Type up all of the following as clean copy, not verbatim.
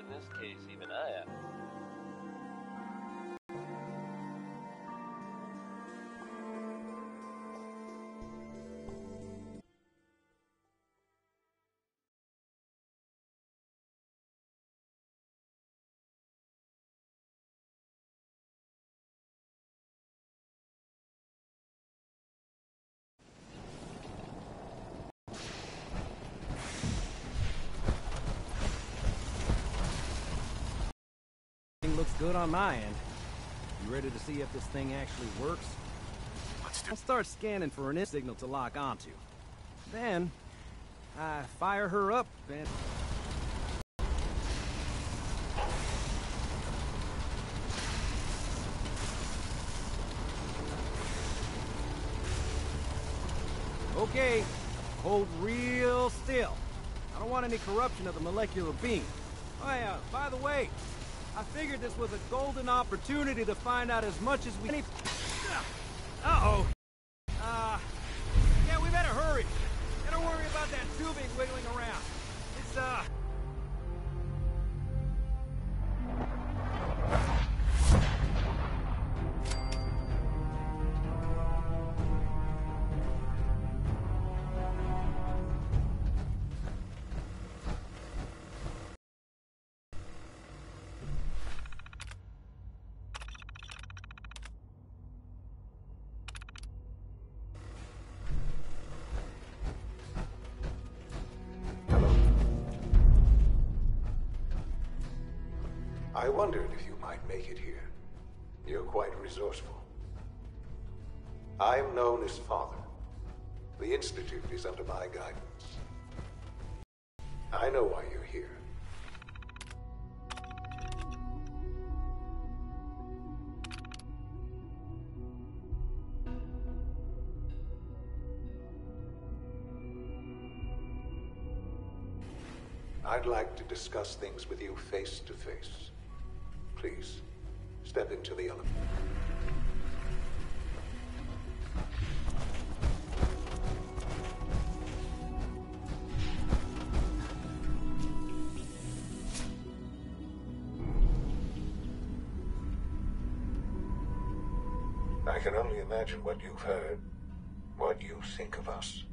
in this case, even I am. Looks good on my end. You ready to see if this thing actually works? I'll start scanning for an signal to lock onto. Then, I fire her up and... Okay, hold real still. I don't want any corruption of the molecular beam. Oh yeah, by the way, I figured this was a golden opportunity to find out as much as we can. Uh-oh. Yeah, we better hurry. And don't worry about that tubing wiggling around. It's, I wondered if you might make it here. You're quite resourceful. I'm known as Father. The Institute is under my guidance. I know why you're here. I'd like to discuss things with you face to face. Please, step into the element. I can only imagine what you've heard, what you think of us.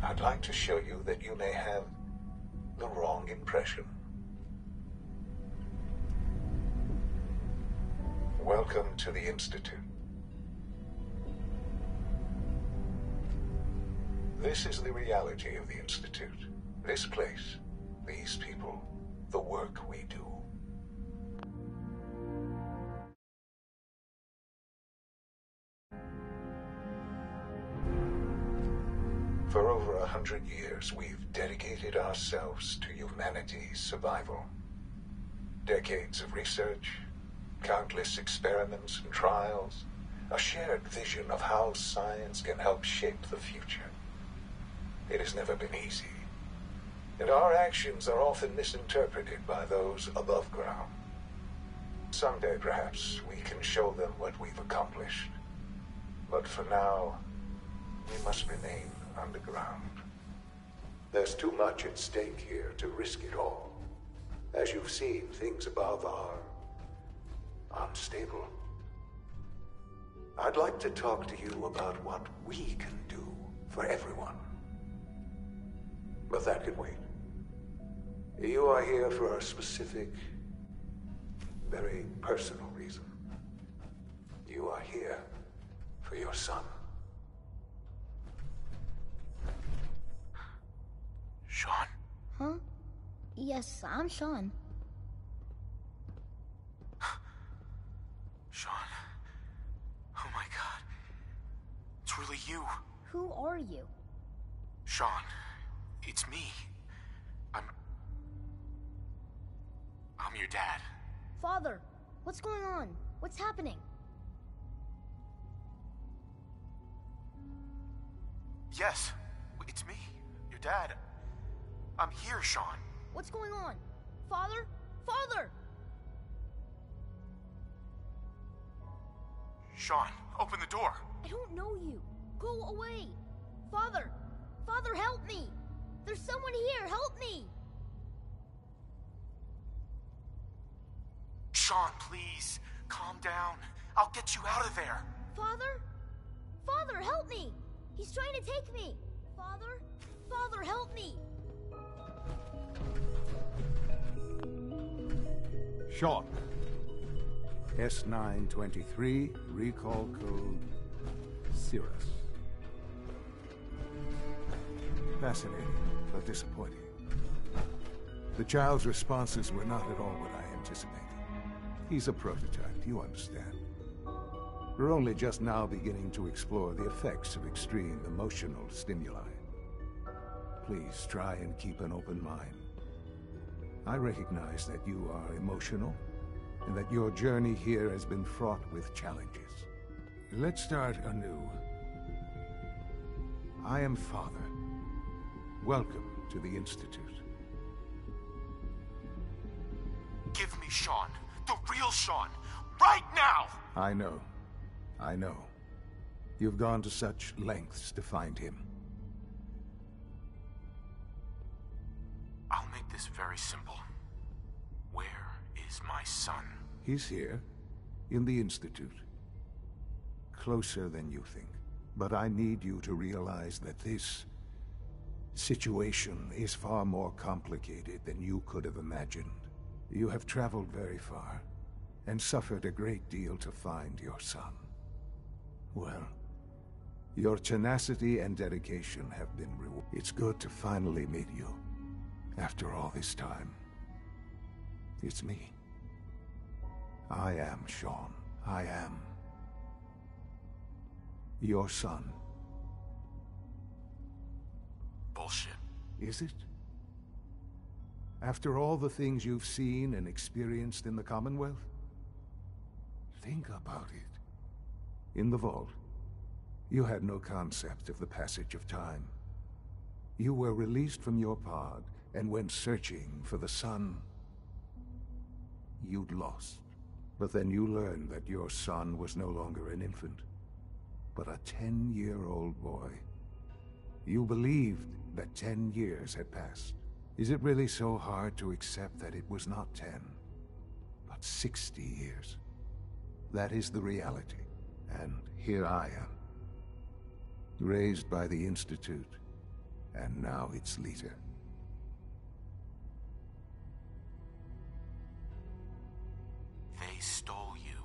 I'd like to show you that you may have the wrong impression. Welcome to the Institute. This is the reality of the Institute. This place, these people, the work we do. For over 100 years, we've dedicated ourselves to humanity's survival. Decades of research, countless experiments and trials, a shared vision of how science can help shape the future. It has never been easy, and our actions are often misinterpreted by those above ground. Someday, perhaps, we can show them what we've accomplished. But for now, we must remain underground. There's too much at stake here to risk it all. As you've seen, things above are unstable. I'd like to talk to you about what we can do for everyone. But that can wait. You are here for a specific, very personal reason. You are here for your son. Sean? Huh? Yes, I'm Sean. Sean. Oh my god. It's really you. Who are you? Sean. It's me. I'm your dad. Father, what's going on? What's happening? Yes, it's me, your dad. I'm here, Sean. What's going on? Father? Father! Sean, open the door. I don't know you. Go away. Father! Father, help me! There's someone here, help me! Sean, please. Calm down. I'll get you out of there. Father? Father, help me! He's trying to take me! Father? Father, help me! Sean. S923, recall code Cirrus. Fascinating, but disappointing. The child's responses were not at all what I anticipated. He's a prototype, you understand. We're only just now beginning to explore the effects of extreme emotional stimuli. Please try and keep an open mind. I recognize that you are emotional, and that your journey here has been fraught with challenges. Let's start anew. I am Father. Welcome to the Institute. Give me Sean. The real Sean. Right now! I know. I know. You've gone to such lengths to find him. I'll make this very simple. Where is my son? He's here, in the Institute. Closer than you think. But I need you to realize that this situation is far more complicated than you could have imagined. You have traveled very far, and suffered a great deal to find your son. Well, your tenacity and dedication have been rewarded. It's good to finally meet you, after all this time. It's me. I am Sean. I am your son. Bullshit. Is it? After all the things you've seen and experienced in the Commonwealth? Think about it. In the vault, you had no concept of the passage of time. You were released from your pod and went searching for the son you'd lost. But then you learned that your son was no longer an infant, but a 10-year-old boy. You believed that 10 years had passed. Is it really so hard to accept that it was not 10, but 60 years? That is the reality. And here I am, raised by the Institute, and now its leader. They stole you,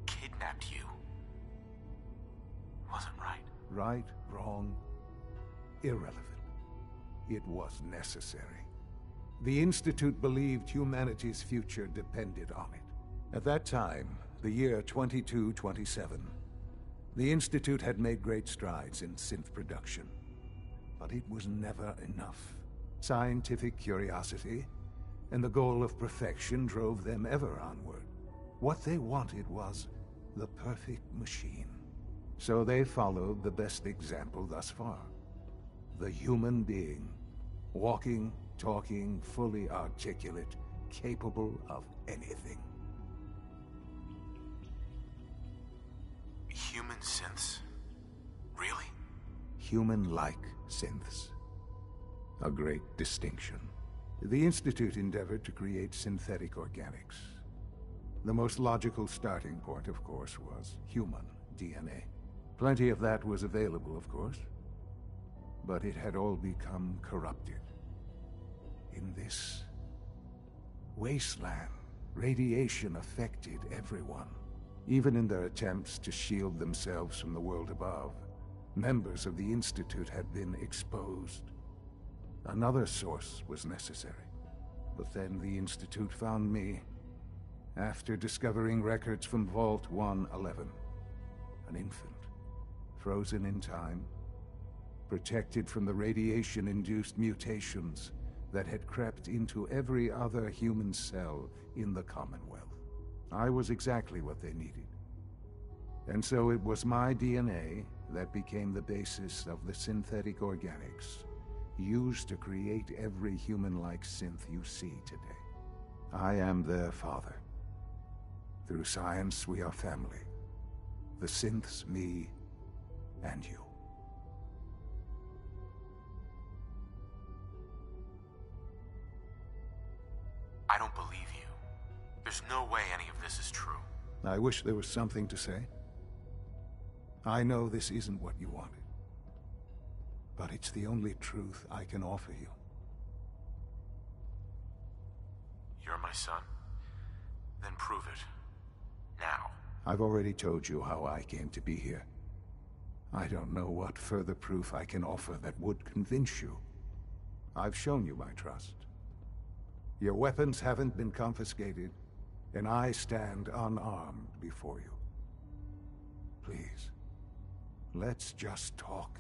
kidnapped you. Wasn't right. Right, wrong, irrelevant. It was necessary. The Institute believed humanity's future depended on it. At that time, the year 2227, the Institute had made great strides in synth production. But it was never enough. Scientific curiosity and the goal of perfection drove them ever onward. What they wanted was the perfect machine. So they followed the best example thus far. The human being. Walking, talking, fully articulate, capable of anything. Human synths? Really? Human-like synths. A great distinction. The Institute endeavored to create synthetic organics. The most logical starting point, of course, was human DNA. Plenty of that was available, of course. But it had all become corrupted. In this wasteland, radiation affected everyone. Even in their attempts to shield themselves from the world above, members of the Institute had been exposed. Another source was necessary. But then the Institute found me, after discovering records from Vault 111. An infant, frozen in time, protected from the radiation-induced mutations that had crept into every other human cell in the Commonwealth. I was exactly what they needed. And so it was my DNA that became the basis of the synthetic organics used to create every human-like synth you see today. I am their father. Through science, we are family. The synths, me, and you. I don't believe you. There's no way any of this is true. I wish there was something to say. I know this isn't what you wanted, but it's the only truth I can offer you. You're my son? Then prove it. Now. I've already told you how I came to be here. I don't know what further proof I can offer that would convince you. I've shown you my trust. Your weapons haven't been confiscated, and I stand unarmed before you. Please, let's just talk.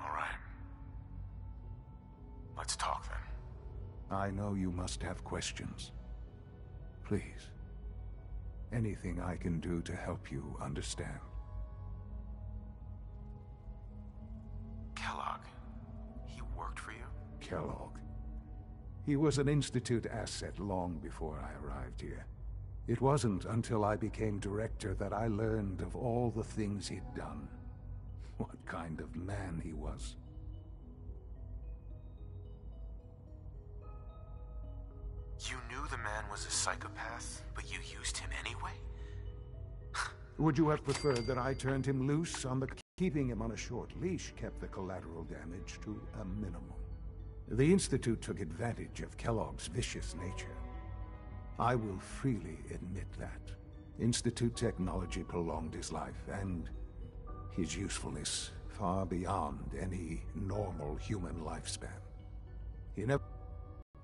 All right. Let's talk then. I know you must have questions. Please, anything I can do to help you understand. Kellogg. He worked for you? Kellogg. He was an Institute asset long before I arrived here. It wasn't until I became director that I learned of all the things he'd done. What kind of man he was. You knew the man was a psychopath, but you used him anyway? Would you have preferred that I turned him loose on the... Keeping him on a short leash kept the collateral damage to a minimum. The Institute took advantage of Kellogg's vicious nature. I will freely admit that. Institute technology prolonged his life, and his usefulness far beyond any normal human lifespan.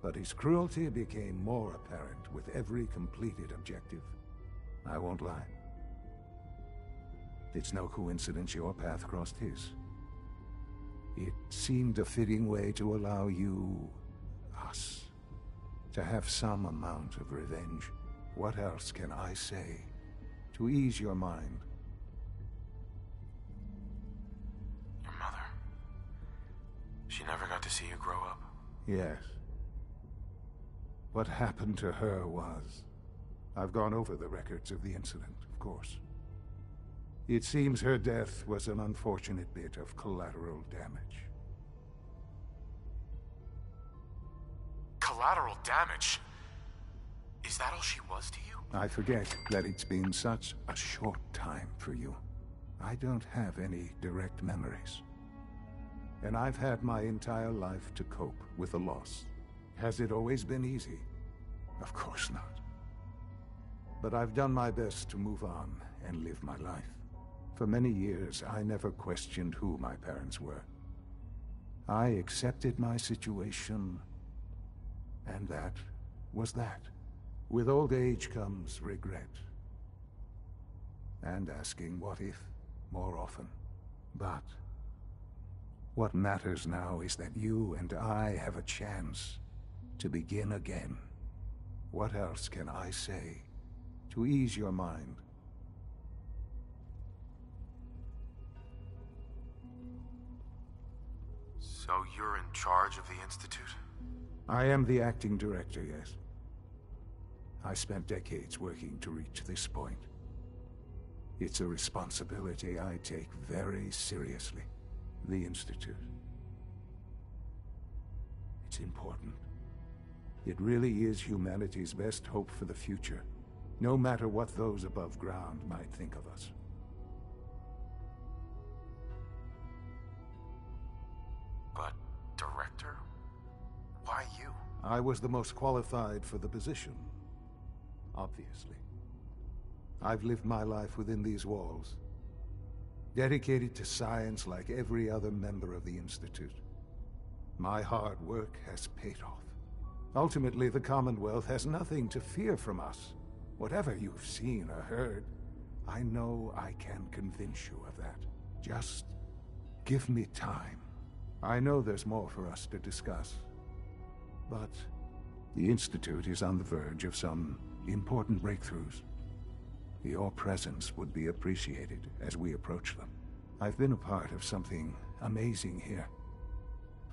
But his cruelty became more apparent with every completed objective. I won't lie. It's no coincidence your path crossed his. It seemed a fitting way to allow you, us, to have some amount of revenge. What else can I say to ease your mind? Your mother. She never got to see you grow up? Yes. What happened to her was... I've gone over the records of the incident, of course. It seems her death was an unfortunate bit of collateral damage. Collateral damage? Is that all she was to you? I forget that it's been such a short time for you. I don't have any direct memories. And I've had my entire life to cope with the loss. Has it always been easy? Of course not. But I've done my best to move on and live my life. For many years, I never questioned who my parents were. I accepted my situation, and that was that. With old age comes regret. And asking what if more often. But what matters now is that you and I have a chance to begin again. What else can I say to ease your mind? So you're in charge of the Institute? I am the acting director, yes. I spent decades working to reach this point. It's a responsibility I take very seriously. The Institute. It's important. It really is humanity's best hope for the future, no matter what those above ground might think of us. But, director? Why you? I was the most qualified for the position, obviously. I've lived my life within these walls, dedicated to science like every other member of the Institute. My hard work has paid off. Ultimately, the Commonwealth has nothing to fear from us. Whatever you've seen or heard, I know I can convince you of that. Just give me time. I know there's more for us to discuss. But the Institute is on the verge of some important breakthroughs. Your presence would be appreciated as we approach them. I've been a part of something amazing here.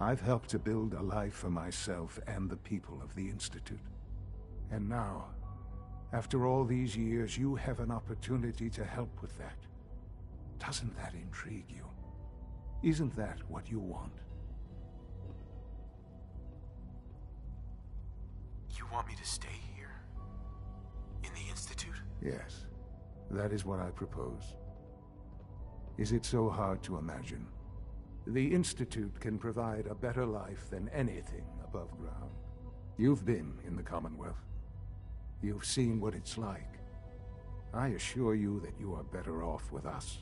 I've helped to build a life for myself and the people of the Institute. And now, after all these years, you have an opportunity to help with that. Doesn't that intrigue you? Isn't that what you want? want me to stay here? In the Institute? Yes, that is what I propose. Is it so hard to imagine? The Institute can provide a better life than anything above ground. You've been in the Commonwealth. You've seen what it's like. I assure you that you are better off with us.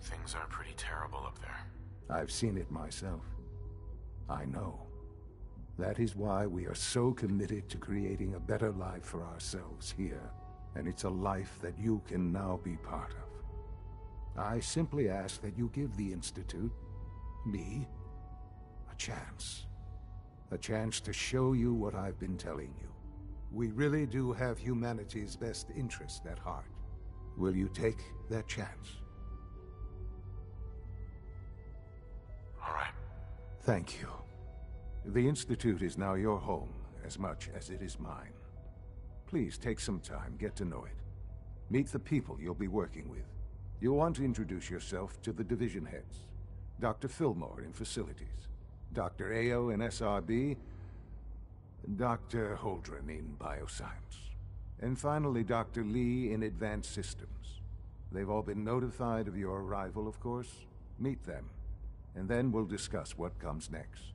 Things are pretty terrible up there. I've seen it myself. I know. That is why we are so committed to creating a better life for ourselves here. And it's a life that you can now be part of. I simply ask that you give the Institute, me, a chance. A chance to show you what I've been telling you. We really do have humanity's best interest at heart. Will you take that chance? All right. Thank you. The Institute is now your home, as much as it is mine. Please take some time, get to know it. Meet the people you'll be working with. You'll want to introduce yourself to the division heads. Dr. Fillmore in Facilities, Dr. Ayo in SRB, Dr. Holdren in Bioscience, and finally Dr. Lee in Advanced Systems. They've all been notified of your arrival, of course. Meet them, and then we'll discuss what comes next.